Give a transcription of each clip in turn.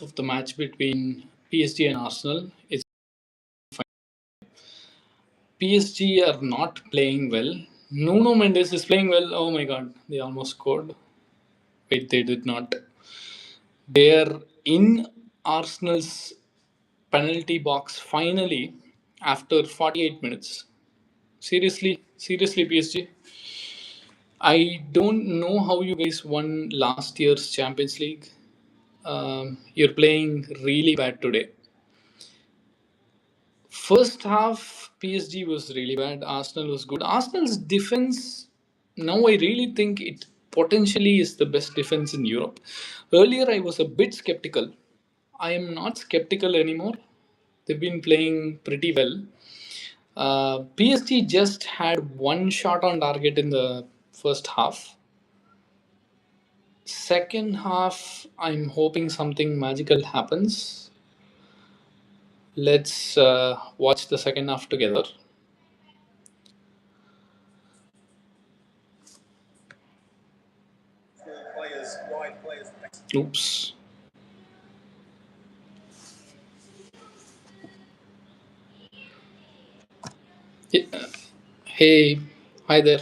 of the match between PSG and Arsenal. It's PSG are not playing well. Nuno Mendes is playing well. Oh my god, they almost scored. Wait, they did not. They are in Arsenal's penalty box finally after 48 minutes. Seriously, PSG. I don't know how you guys won last year's Champions League. You're playing really bad today. First half, PSG was really bad. Arsenal was good. Arsenal's defense, now I really think it potentially is the best defense in Europe. Earlier, I was a bit skeptical. I am not skeptical anymore. They've been playing pretty well. PSG just had one shot on target in the first half. Second half, I'm hoping something magical happens. Let's watch the second half together. Oops. Yeah. Hey, hi there.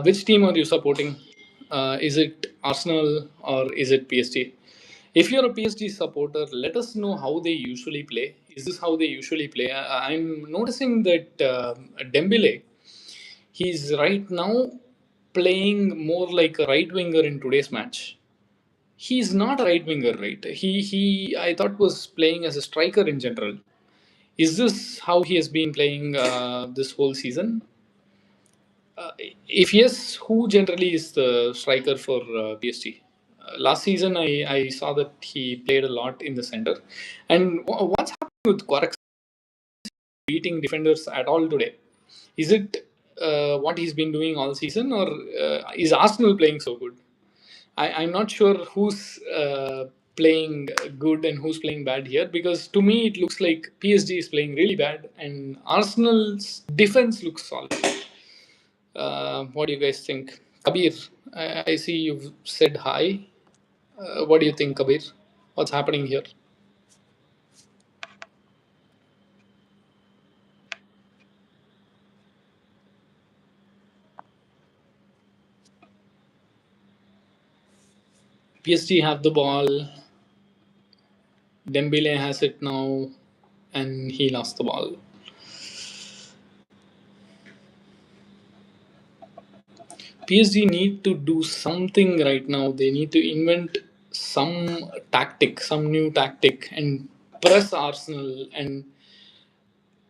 Which team are you supporting? Is it Arsenal or is it PSG? If you're a PSG supporter, let us know how they usually play. Is this how they usually play? I'm noticing that Dembele, he's right now playing more like a right winger in today's match. He's not a right winger, right? He I thought was playing as a striker in general. Is this how he has been playing this whole season? If yes, who generally is the striker for PSG? Last season, I saw that he played a lot in the center. And what's happening with Quark beating defenders at all today? Is it what he's been doing all season, or is Arsenal playing so good? I'm not sure who's playing good and who's playing bad here, because to me it looks like PSG is playing really bad and Arsenal's defense looks solid. What do you guys think? Kabir, I see you've said hi. What do you think, Kabir? What's happening here? PSG have the ball. Dembele has it now, and he lost the ball. PSG need to do something right now. They need to invent some tactic, some new tactic, and press Arsenal and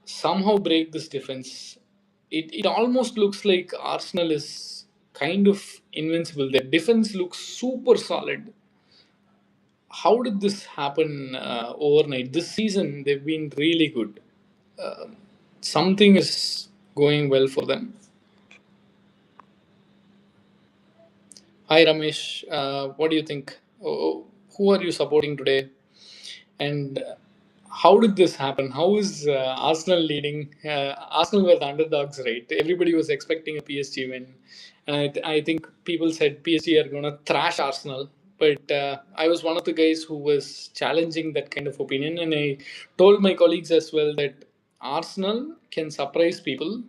somehow break this defense. It almost looks like Arsenal is kind of invincible. Their defense looks super solid. How did this happen overnight? This season, they've been really good. Something is going well for them. Hi, Ramesh. What do you think? Who are you supporting today? And how did this happen? How is Arsenal leading? Arsenal were the underdogs, right? Everybody was expecting a PSG win. And I think people said PSG are going to thrash Arsenal. But I was one of the guys who was challenging that kind of opinion. And I told my colleagues as well that Arsenal can surprise people.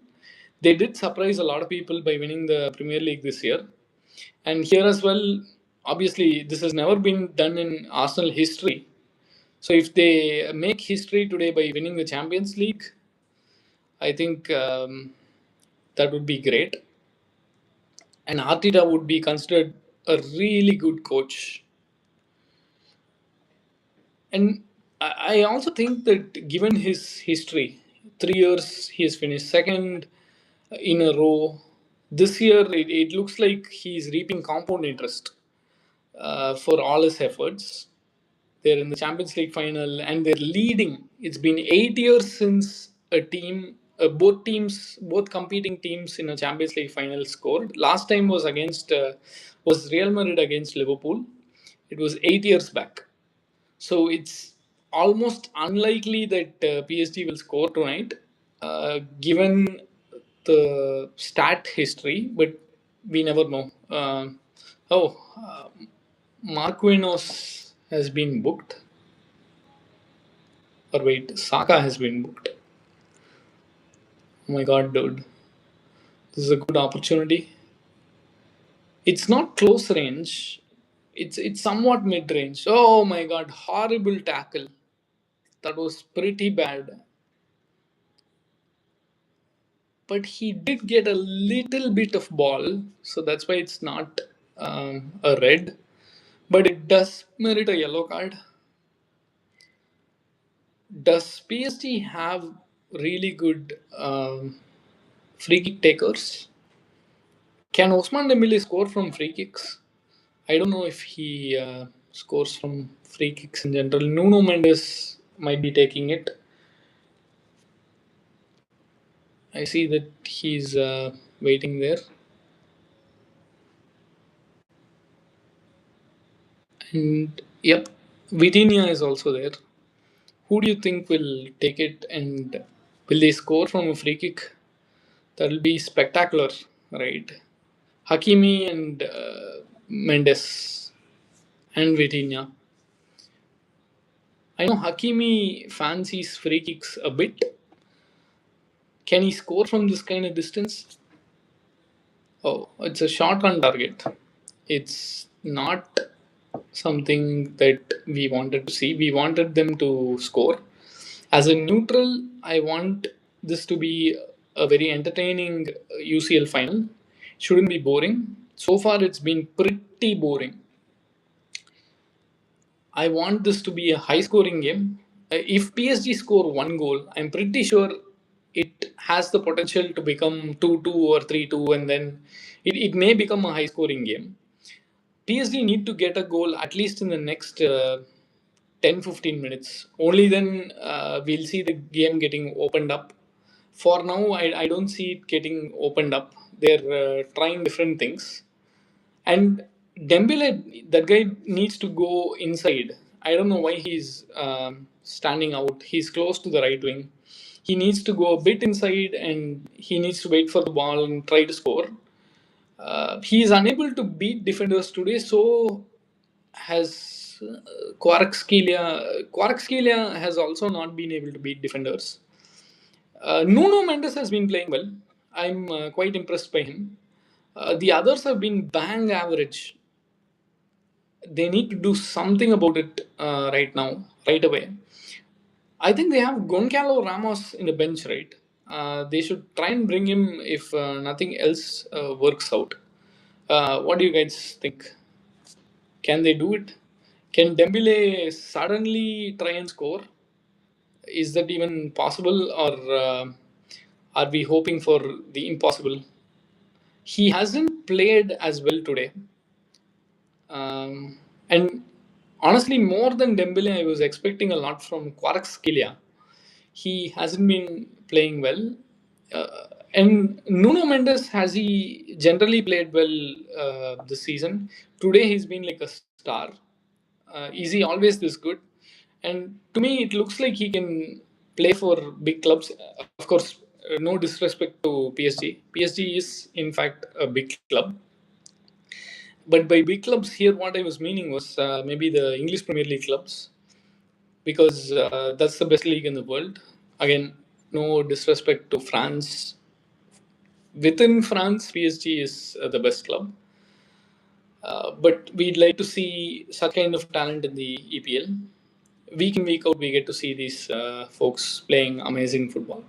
They did surprise a lot of people by winning the Premier League this year. And here as well, obviously, this has never been done in Arsenal history. So if they make history today by winning the Champions League, I think that would be great. And Arteta would be considered a really good coach. And I also think that given his history, 3 years he has finished second in a row. This year it looks like he's reaping compound interest for all his efforts. They're in the Champions League final and they're leading. It's been 8 years since a team, both competing teams in a Champions League final scored. Last time was Real Madrid against Liverpool. It was 8 years back. So it's almost unlikely that PSG will score tonight, given the stat history. But we never know. Oh, Marquinhos has been booked. Or wait, Saka has been booked. Oh my god, dude. This is a good opportunity. It's not close range. It's somewhat mid range. Oh my god, horrible tackle. That was pretty bad. But he did get a little bit of ball, so that's why it's not a red. But it does merit a yellow card. Does PSG have really good free kick takers? Can Osman Dembele score from free kicks? I don't know if he scores from free kicks in general. Nuno Mendes might be taking it. I see that he's waiting there. And yep, Vitinha is also there. Who do you think will take it and will they score from a free kick? That'll be spectacular, right? Hakimi and Mendes and Vitinha. I know Hakimi fancies free kicks a bit. Can he score from this kind of distance? Oh, it's a shot on target. It's not something that we wanted to see. We wanted them to score. As a neutral, I want this to be a very entertaining UCL final. Shouldn't be boring. So far, it's been pretty boring. I want this to be a high scoring game. If PSG score one goal, I'm pretty sure it has the potential to become 2-2 or 3-2, and then it may become a high scoring game. PSG need to get a goal at least in the next 10-15 minutes. Only then we'll see the game getting opened up. For now, I don't see it getting opened up. They're trying different things. And Dembele, that guy needs to go inside. I don't know why he's standing out. He's close to the right wing. He needs to go a bit inside and he needs to wait for the ball and try to score. He is unable to beat defenders today, so has Kvaratskhelia has also not been able to beat defenders. Nuno Mendes has been playing well. I'm quite impressed by him. The others have been bang average. They need to do something about it right now, right away. I think they have Goncalo Ramos in the bench, right? They should try and bring him if nothing else works out. What do you guys think? Can they do it? Can Dembele suddenly try and score? Is that even possible, or are we hoping for the impossible? He hasn't played as well today. And honestly, more than Dembele, I was expecting a lot from Kvaratskhelia. He hasn't been playing well. And Nuno Mendes, has he generally played well this season? Today he's been like a star. Is he always this good? And to me, it looks like he can play for big clubs. Of course, no disrespect to PSG. PSG is, in fact, a big club. But by big clubs here, what I was meaning was maybe the English Premier League clubs, because that's the best league in the world. Again, no disrespect to France. Within France, PSG is the best club. But we'd like to see such kind of talent in the EPL. Week in, week out, we get to see these folks playing amazing football.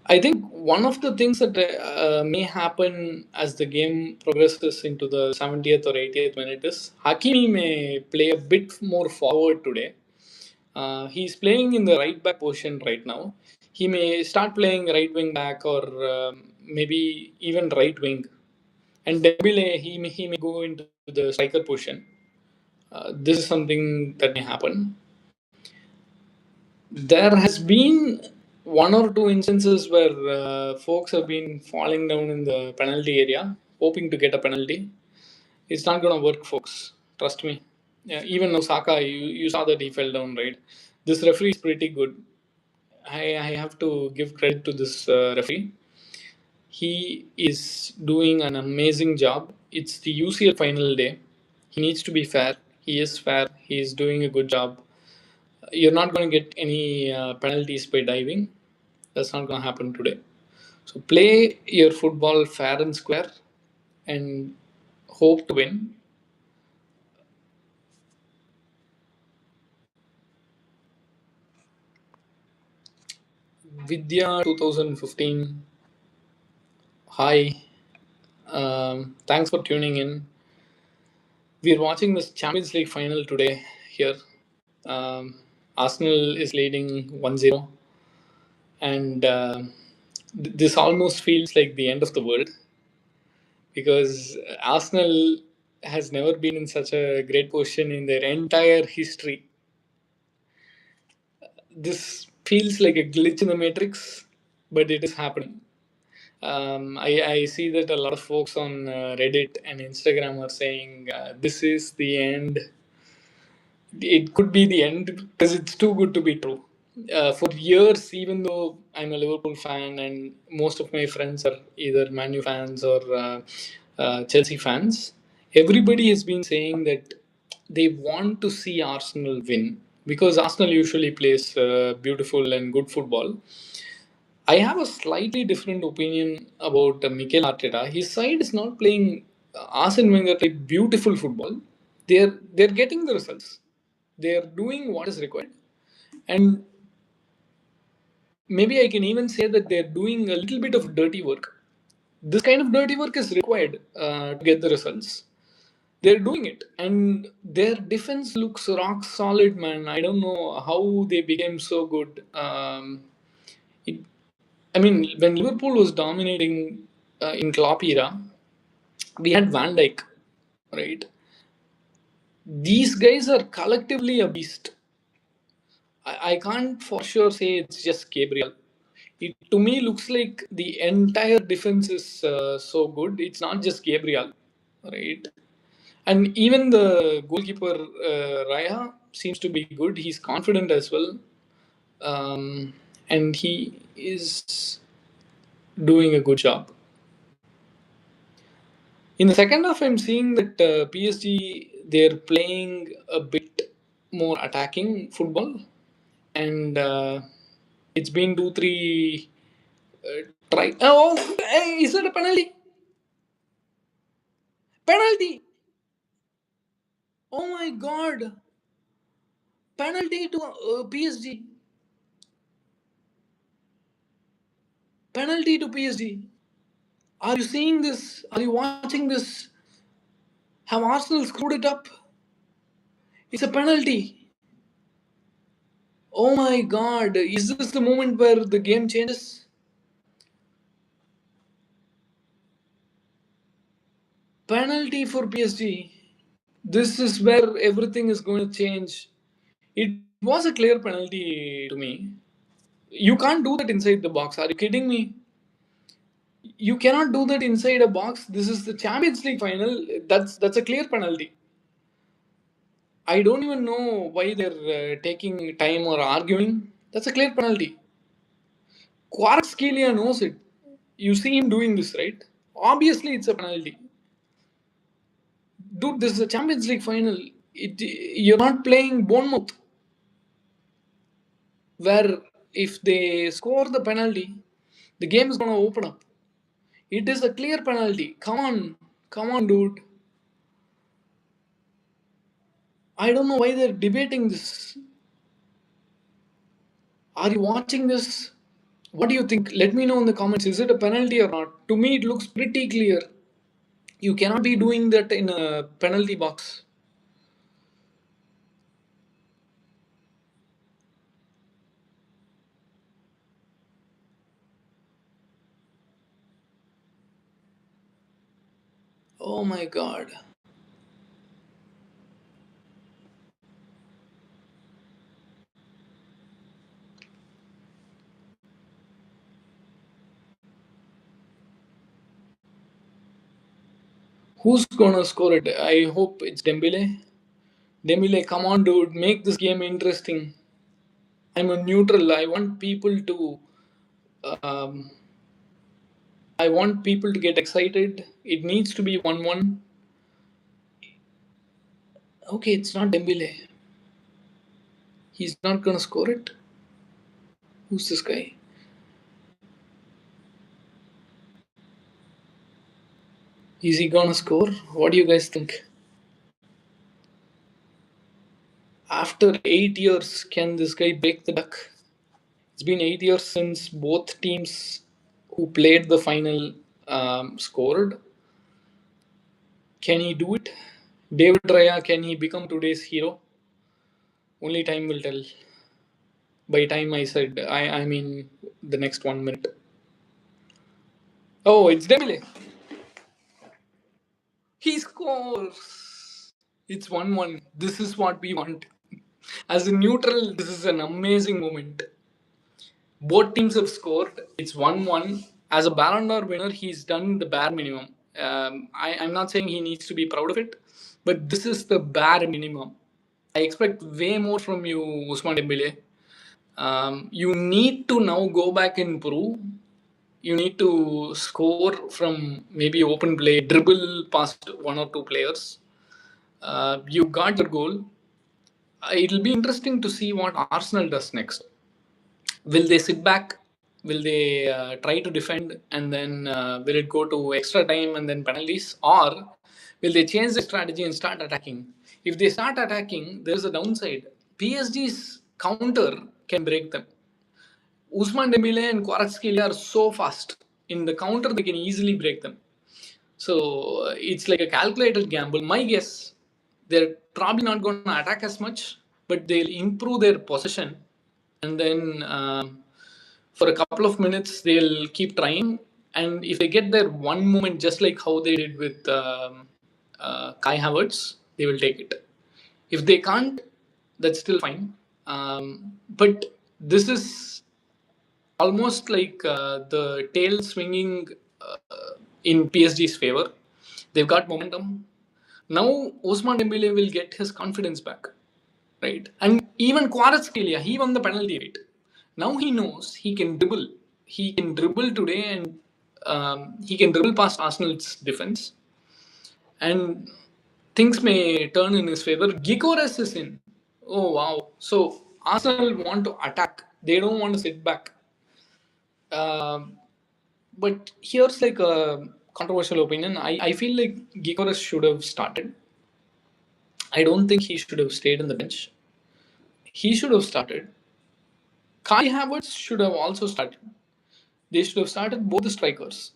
I think one of the things that may happen as the game progresses into the 70th or 80th minute is Hakimi may play a bit more forward today. He's playing in the right back position right now. He may start playing right wing back or maybe even right wing. And Dembele, he may go into the striker position. This is something that may happen. There has been one or two instances where folks have been falling down in the penalty area, hoping to get a penalty. It's not going to work, folks. Trust me. Yeah, even Osaka, you saw that he fell down, right? This referee is pretty good. I have to give credit to this referee. He is doing an amazing job. It's the UCL final day. He needs to be fair. He is fair. He is doing a good job. You're not going to get any penalties by diving. That's not going to happen today. So play your football fair and square and hope to win. Vidya 2015. Hi. Thanks for tuning in. We're watching this Champions League final today here. Um, Arsenal is leading 1-0, and this almost feels like the end of the world because Arsenal has never been in such a great position in their entire history. This feels like a glitch in the matrix, but it is happening. I see that a lot of folks on Reddit and Instagram are saying this is the end. It could be the end because it's too good to be true. For years, even though I'm a Liverpool fan and most of my friends are either Man U fans or Chelsea fans, everybody has been saying that they want to see Arsenal win because Arsenal usually plays beautiful and good football. I have a slightly different opinion about Mikel Arteta. His side is not playing Arsene Wenger like beautiful football. They're getting the results. They're doing what is required, and maybe I can even say that they're doing a little bit of dirty work. This kind of dirty work is required to get the results. They're doing it, and their defense looks rock solid, man. I don't know how they became so good. It, I mean, when Liverpool was dominating in Klopp era, we had Van Dijk, right? These guys are collectively a beast. I can't for sure say it's just Gabriel. It to me looks like the entire defense is so good. It's not just Gabriel, right? And even the goalkeeper Raya seems to be good. He's confident as well, and he is doing a good job. In the second half, I'm seeing that PSG they're playing a bit more attacking football, and it's been 2 3 try. Oh, hey, is that a penalty? Penalty! Oh my God! Penalty to PSG. Penalty to PSG. Are you seeing this? Are you watching this? Have Arsenal screwed it up? It's a penalty. Oh my God! Is this the moment where the game changes? Penalty for PSG. This is where everything is going to change. It was a clear penalty to me. You can't do that inside the box. Are you kidding me? You cannot do that inside a box. This is the Champions League final. That's a clear penalty. I don't even know why they're taking time or arguing. That's a clear penalty. Kvaratskhelia knows it. You see him doing this, right? Obviously, it's a penalty. Dude, this is a Champions League final. You're not playing Bournemouth, where if they score the penalty, the game is going to open up. It is a clear penalty. Come on, dude. I don't know why they're debating this. Are you watching this? What do you think? Let me know in the comments. Is it a penalty or not? To me, it looks pretty clear. You cannot be doing that in a penalty box. Oh my God. Who's gonna score it? I hope it's Dembele. Dembele, come on, dude. Make this game interesting. I'm a neutral. I want people to. Um, I want people to get excited. It needs to be 1-1. Okay, it's not Dembele. He's not gonna score it. Who's this guy? Is he gonna score? What do you guys think? After 8 years, can this guy break the duck? It's been 8 years since both teams who played the final scored. Can he do it? David Raya, can he become today's hero? Only time will tell. By time I said, I mean the next 1 minute. Oh, it's Dembele. He scores. It's 1-1. This is what we want. As a neutral, this is an amazing moment. Both teams have scored. It's 1-1. As a Ballon d'Or winner, he's done the bare minimum. I'm not saying he needs to be proud of it, but this is the bare minimum. I expect way more from you, Usman Dembele. You need to now go back and prove. You need to score from maybe open play, dribble past one or two players. You got your goal. It'll be interesting to see what Arsenal does next. Will they sit back? Will they try to defend and then will it go to extra time and then penalties? Or will they change the strategy and start attacking? If they start attacking, there's a downside. PSG's counter can break them. Usman Dembele and Kvaratskhelia are so fast. In the counter, they can easily break them. So it's like a calculated gamble. My guess, they're probably not going to attack as much, but they'll improve their possession. And then for a couple of minutes, they'll keep trying. And if they get their one moment, just like how they did with Kai Havertz, they will take it. If they can't, that's still fine. But this is almost like the tail swinging in PSG's favor. They've got momentum. Now Osman Dembele will get his confidence back, right? And even Kvaratskhelia, he won the penalty, right? Now he knows he can dribble. He can dribble today, and he can dribble past Arsenal's defense, and things may turn in his favor. Gyökeres is in. Oh wow! So Arsenal want to attack. They don't want to sit back. Um, but here's like a controversial opinion. I feel like Gyökeres should have started. I don't think he should have stayed on the bench. He should have started. Kai Havertz should have also started. They should have started both the strikers.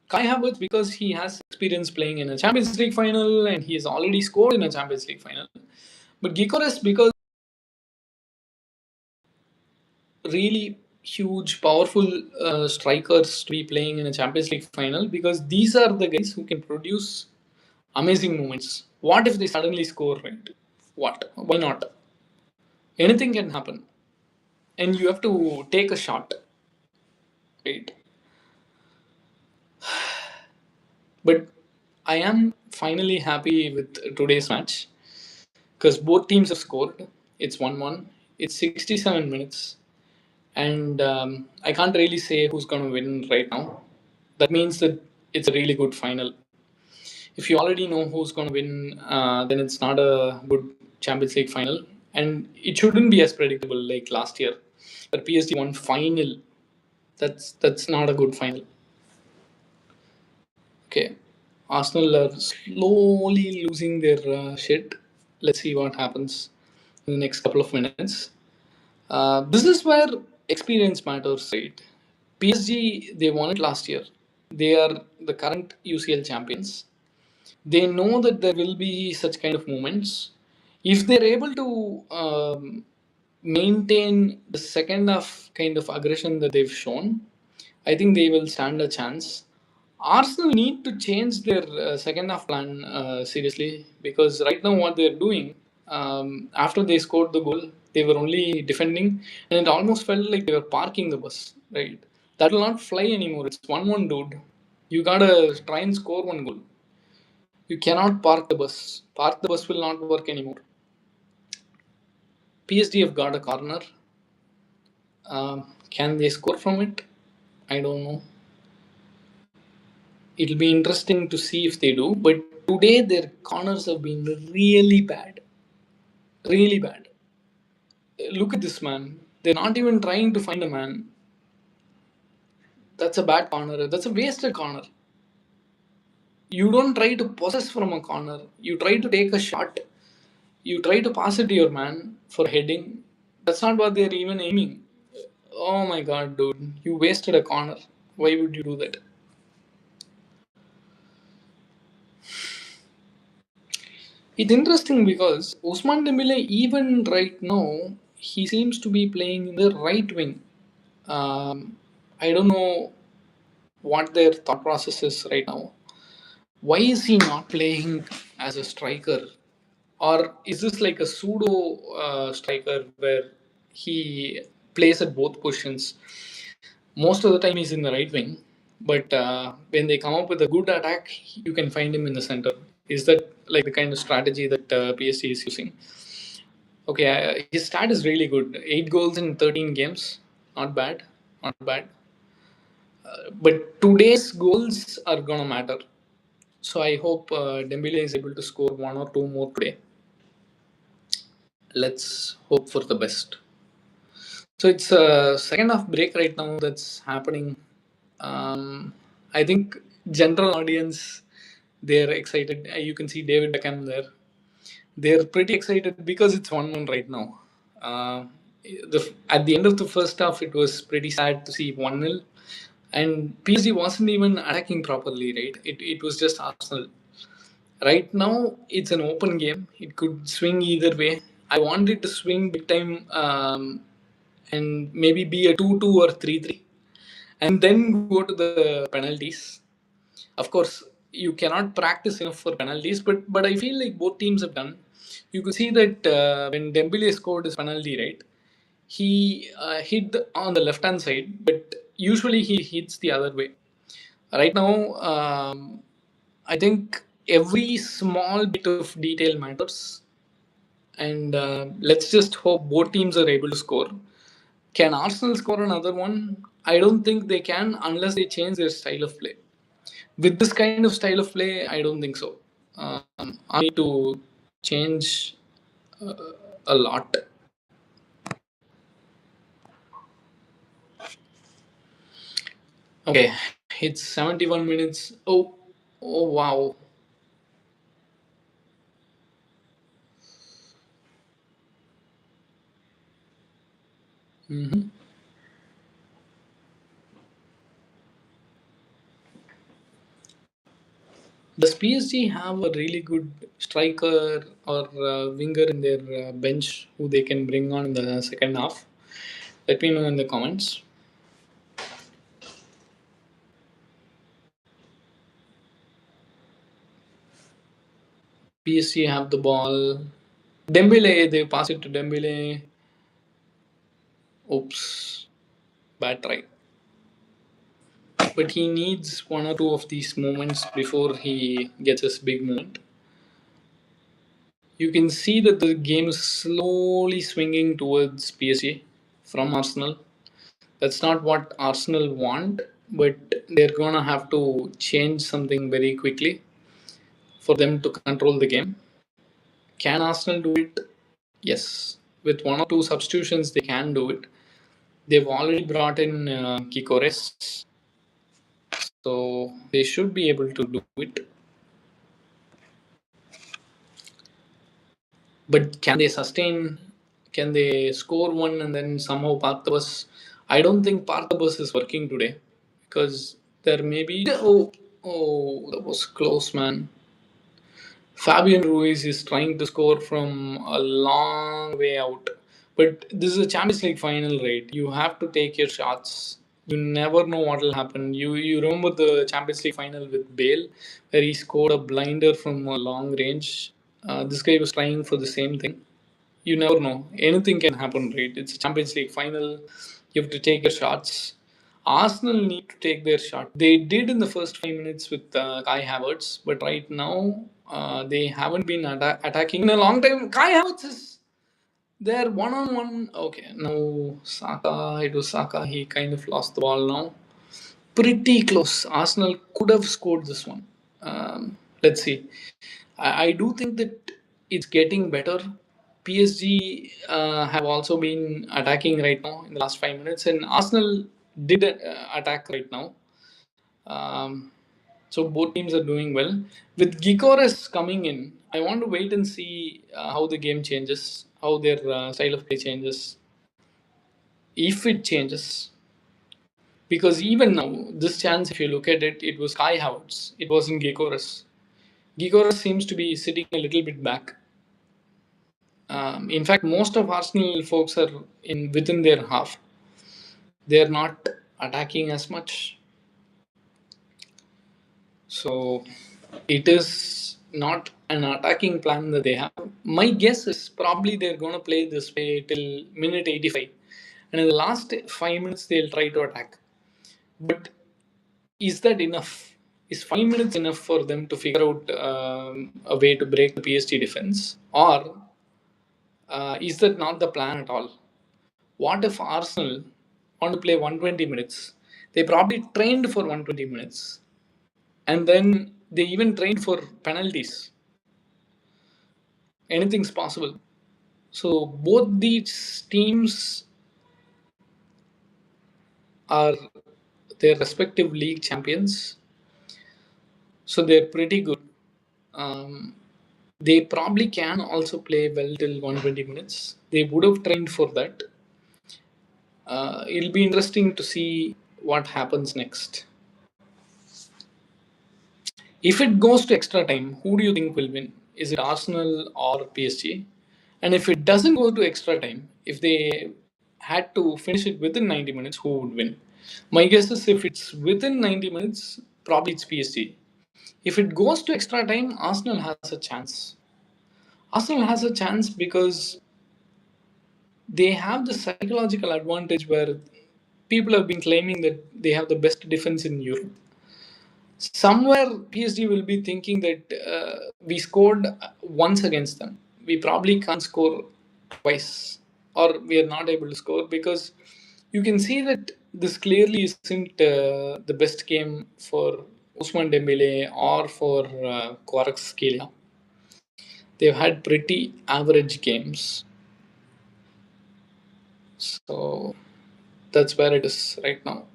Kai Havertz because he has experience playing in a Champions League final and he has already scored in a Champions League final. But Gyökeres because really huge, powerful strikers to be playing in a Champions League final because these are the guys who can produce amazing moments. What if they suddenly score, right? What? Why not? Anything can happen. And you have to take a shot, right? But I am finally happy with today's match because both teams have scored. It's 1-1. It's 67 minutes. And I can't really say who's going to win right now. That means that it's a really good final. If you already know who's going to win, then it's not a good Champions League final. And it shouldn't be as predictable like last year. But PSG won final. That's not a good final. Okay. Arsenal are slowly losing their shit. Let's see what happens in the next couple of minutes. This is where experience matters, right? PSG, they won it last year. They are the current UCL champions. They know that there will be such kind of moments. If they're able to maintain the second half kind of aggression that they've shown, I think they will stand a chance. Arsenal need to change their second half plan seriously because right now what they're doing after they scored the goal, they were only defending, and it almost felt like they were parking the bus. Right, that will not fly anymore. It's 1-1, dude. You gotta try and score one goal. You cannot park the bus. Park the bus will not work anymore. PSG have got a corner. Can they score from it? I don't know. It'll be interesting to see if they do. But today their corners have been really bad, really bad. Look at this man. They're not even trying to find a man. That's a bad corner. That's a wasted corner. You don't try to possess from a corner. You try to take a shot. You try to pass it to your man for heading. That's not what they're even aiming. Oh my god, dude. You wasted a corner. Why would you do that? It's interesting because Usman Dembele, even right now, he seems to be playing in the right wing. I don't know what their thought process is right now. Why is he not playing as a striker? Or is this like a pseudo striker where he plays at both positions? Most of the time he's in the right wing, but when they come up with a good attack, you can find him in the center. Is that like the kind of strategy that PSG is using? Okay, his stat is really good. 8 goals in 13 games. Not bad. Not bad. But today's goals are gonna matter. So I hope Dembele is able to score one or two more today. Let's hope for the best. So it's a second half break right now that's happening. I think general audience they're excited. You can see David Beckham there. They're pretty excited because it's 1-1 right now. At the end of the first half, it was pretty sad to see 1-0. And PSG wasn't even attacking properly, right? It was just Arsenal. Right now, it's an open game. It could swing either way. I want it to swing big time and maybe be a 2-2 or 3-3, and then go to the penalties. Of course, you cannot practice enough for penalties, but I feel like both teams have done. You could see that when Dembele scored his penalty, right? He hit on the left hand side, but usually he hits the other way. Right now, I think every small bit of detail matters, and let's just hope both teams are able to score. Can Arsenal score another one? I don't think they can unless they change their style of play. With this kind of style of play, I don't think so. I need to change a lot. Okay, it's 71 minutes. Oh wow. Hmm. Does PSG have a really good striker or winger in their bench who they can bring on in the second half? Let me know in the comments. PSG have the ball. Dembele, they pass it to Dembele. Oops, bad try. But he needs one or two of these moments before he gets his big moment. You can see that the game is slowly swinging towards PSG from Arsenal. That's not what Arsenal want, but they're gonna have to change something very quickly for them to control the game. Can Arsenal do it? Yes. With one or two substitutions, they can do it. They've already brought in Kikores, so they should be able to do it. But can they sustain? Can they score one and then somehow park the bus? I don't think park the bus is working today because there may be. Oh, that was close, man. Fabian Ruiz is trying to score from a long way out. But this is a Champions League final, right? You have to take your shots. You never know what will happen. You remember the Champions League final with Bale, where he scored a blinder from a long range. This guy was trying for the same thing. You never know. Anything can happen, right? It's a Champions League final. You have to take your shots. Arsenal need to take their shot. They did in the first 5 minutes with Kai Havertz, but right now they haven't been attacking in a long time. Kai Havertz is there one on one. Okay, no Saka. It was Saka. He kind of lost the ball now. pretty close. Arsenal could have scored this one. Let's see. I do think that it's getting better. PSG have also been attacking right now in the last 5 minutes, and Arsenal did attack right now. Um, so both teams are doing well. With Gikores coming in, I want to wait and see how the game changes, how their style of play changes, if it changes. Because even now, this chance, if you look at it, it was Kai Havertz. It wasn't Gikores. Gikores seems to be sitting a little bit back. In fact, most of Arsenal folks are in within their half. They are not attacking as much. So it is not an attacking plan that they have. My guess is probably they're going to play this way till minute 85. And in the last 5 minutes, they'll try to attack. But is that enough? Is 5 minutes enough for them to figure out a way to break the PSG defense? Or is that not the plan at all? What if Arsenal want to play 120 minutes? They probably trained for 120 minutes and then they even trained for penalties. Anything's possible. So both these teams are their respective league champions, so they're pretty good. Um, they probably can also play well till 120 minutes. They would have trained for that. It'll be interesting to see what happens next. If it goes to extra time, who do you think will win? Is it Arsenal or PSG? And if it doesn't go to extra time, if they had to finish it within 90 minutes, who would win? My guess is if it's within 90 minutes, probably it's PSG. If it goes to extra time, Arsenal has a chance. Arsenal has a chance because they have the psychological advantage where people have been claiming that they have the best defense in Europe. Somewhere PSG will be thinking that we scored once against them. We probably can't score twice, or we are not able to score because you can see that this clearly isn't the best game for Ousmane Dembele or for Kvaratskhelia. They've had pretty average games, so that's where it is right now.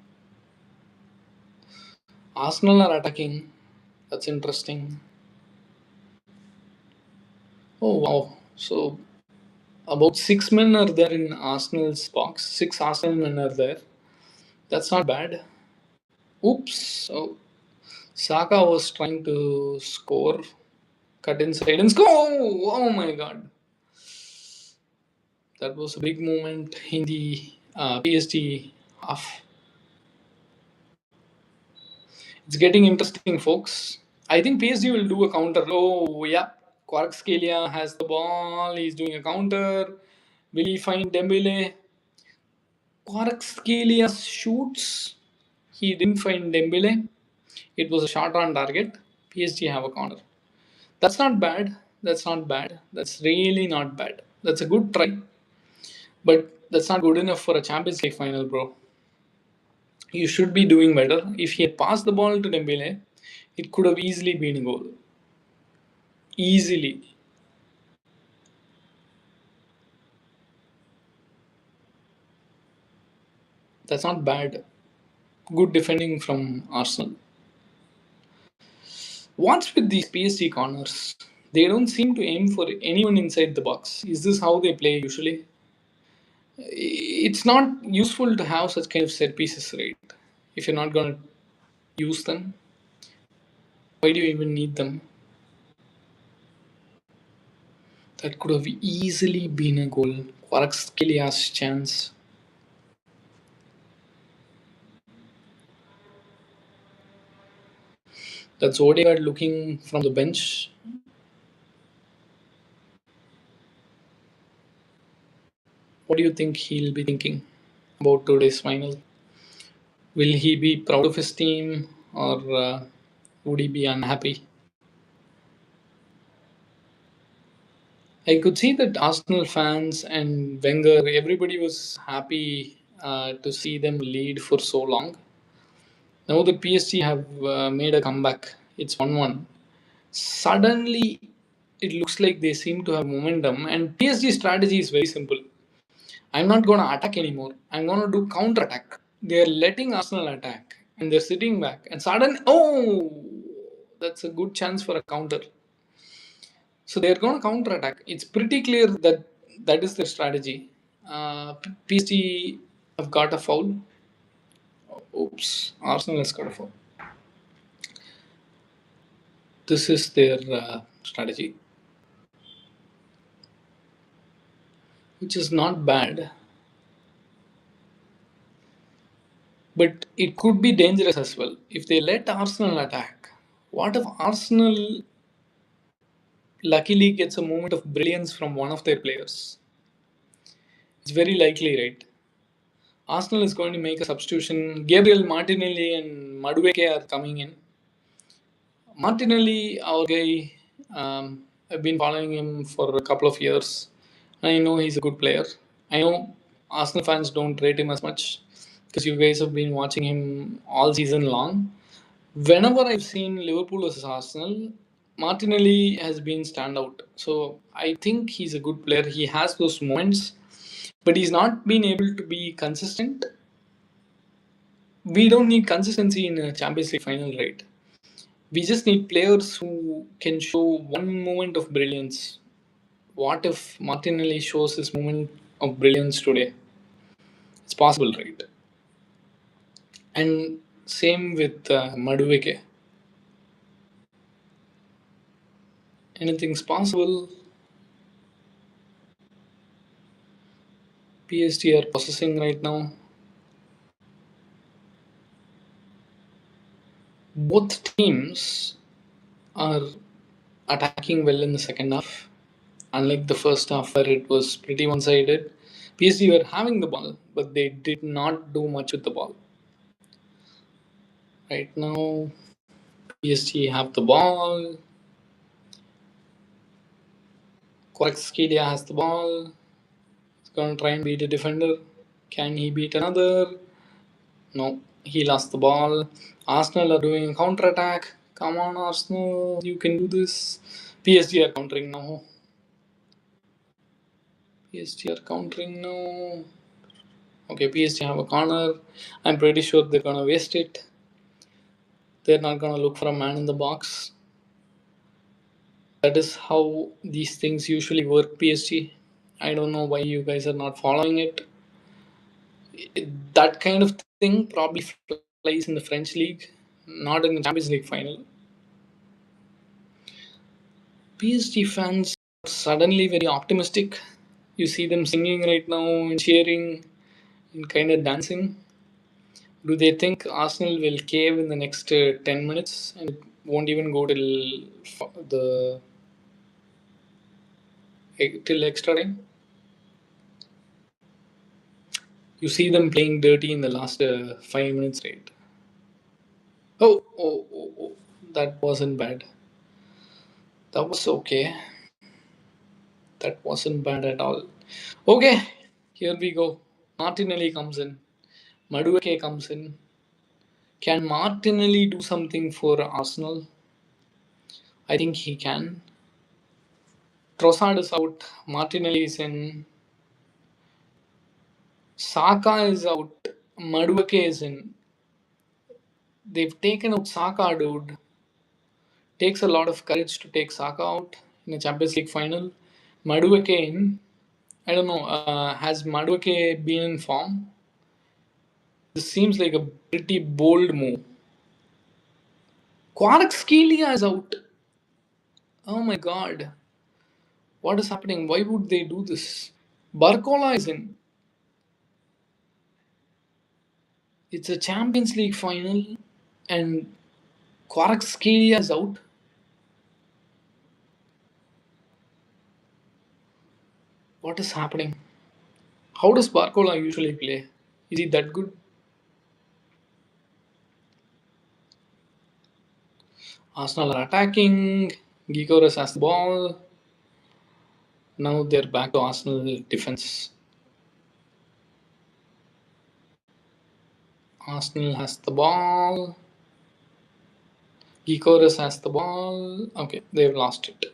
Arsenal are attacking. That's interesting. Oh wow! So about 6 men are there in Arsenal's box. 6 Arsenal men are there. That's not bad. Oops. Oh, Saka was trying to score, cut inside and score. Oh my god. That was a big moment in the PSG half. It's getting interesting, folks. I think PSG will do a counter. Oh, yeah. Kvaratskhelia has the ball. He's doing a counter. Will he find Dembele? Kvaratskhelia shoots. He didn't find Dembele. It was a shot on target. PSG have a corner. That's not bad. That's not bad. That's really not bad. That's a good try. But that's not good enough for a Champions League final, bro. You should be doing better. If he had passed the ball to Dembele, it could have easily been a goal. Easily. That's not bad. Good defending from Arsenal. What's with these PSG corners? They don't seem to aim for anyone inside the box. Is this how they play usually? It's not useful to have such kind of set pieces, right? If you're not going to use them, why do you even need them? That could have easily been a goal. Kvaratskhelia chance. That's Odegaard looking from the bench. What do you think he'll be thinking about today's final? Will he be proud of his team or would he be unhappy? I could see that Arsenal fans and Wenger, everybody was happy to see them lead for so long. Now the PSG have made a comeback. It's 1-1. Suddenly, it looks like they seem to have momentum. And PSG strategy is very simple. I'm not going to attack anymore. I'm going to do counter attack. They're letting Arsenal attack. And they're sitting back. And suddenly, oh, that's a good chance for a counter. So they're going to counter attack. It's pretty clear that that is their strategy. PSG have got a foul. Oops, Arsenal has got a foul. This is their strategy, which is not bad, but it could be dangerous as well. If they let Arsenal attack, what if Arsenal luckily gets a moment of brilliance from one of their players? It's very likely, right? Arsenal is going to make a substitution. Gabriel Martinelli and Madueke are coming in. Martinelli, our guy, I've been following him for a couple of years. I know he's a good player. I know Arsenal fans don't rate him as much because you guys have been watching him all season long. Whenever I've seen Liverpool versus Arsenal, Martinelli has been standout. So I think he's a good player. He has those moments, but he's not been able to be consistent. We don't need consistency in a Champions League final, right? We just need players who can show one moment of brilliance. What if Martinelli shows his moment of brilliance today? It's possible, right? And same with Madueke. Anything's possible. PSG are possessing right now. Both teams are attacking well in the second half. Unlike the first half where it was pretty one-sided, PSG were having the ball, but they did not do much with the ball. Right now, PSG have the ball. Kvaratskhelia has the ball. He's going to try and beat a defender. Can he beat another? No, he lost the ball. Arsenal are doing a counter attack. Come on, Arsenal, you can do this. PSG are countering now. PSG are countering now. Okay, PSG have a corner. I'm pretty sure they're gonna waste it. They're not gonna look for a man in the box. That is how these things usually work, PSG. I don't know why you guys are not following it. That kind of thing probably flies in the French league, not in the Champions League final. PSG fans are suddenly very optimistic. You see them singing right now and cheering and kind of dancing. Do they think Arsenal will cave in the next 10 minutes and it won't even go the till extra time? You see them playing dirty in the last 5 minutes, right? Oh, that wasn't bad. That was okay. That wasn't bad at all. Okay, here we go. Martinelli comes in. Madueke comes in. Can Martinelli do something for Arsenal? I think he can. Trossard is out. Martinelli is in. Saka is out. Madueke is in. They've taken out Saka, dude. Takes a lot of courage to take Saka out in a Champions League final. Madueke in. I don't know. Has Madueke been in form? This seems like a pretty bold move. Kvaratskhelia is out. Oh my god. What is happening? Why would they do this? Barcola is in. It's a Champions League final and Kvaratskhelia is out. What is happening? How does Barcola usually play? Is he that good? Arsenal are attacking. Gyökeres has the ball. Now they're back to Arsenal defense. Arsenal has the ball. Gyökeres has the ball. Okay, they've lost it.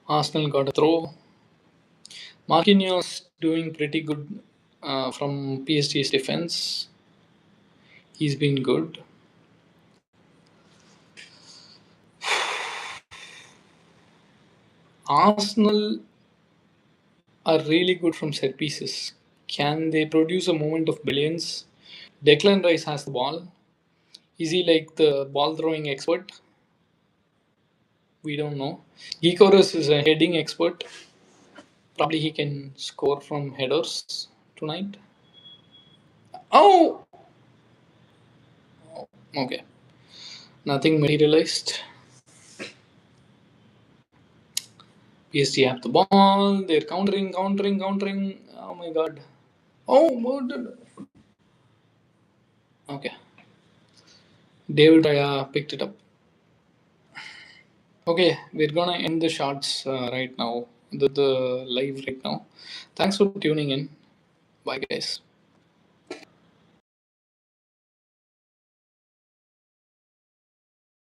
Arsenal got a throw. Marquinhos doing pretty good from PSG's defense. He's been good. Arsenal are really good from set pieces. Can they produce a moment of brilliance? Declan Rice has the ball. Is he like the ball throwing expert? We don't know. Gyökeres is a heading expert. Probably he can score from headers tonight. Oh, okay. Nothing materialized. PSG have the ball. They're countering. Oh my god. Oh, what okay. David Raya picked it up. Okay, we're gonna end the shots right now, the live right now. Thanks for tuning in. Bye, guys.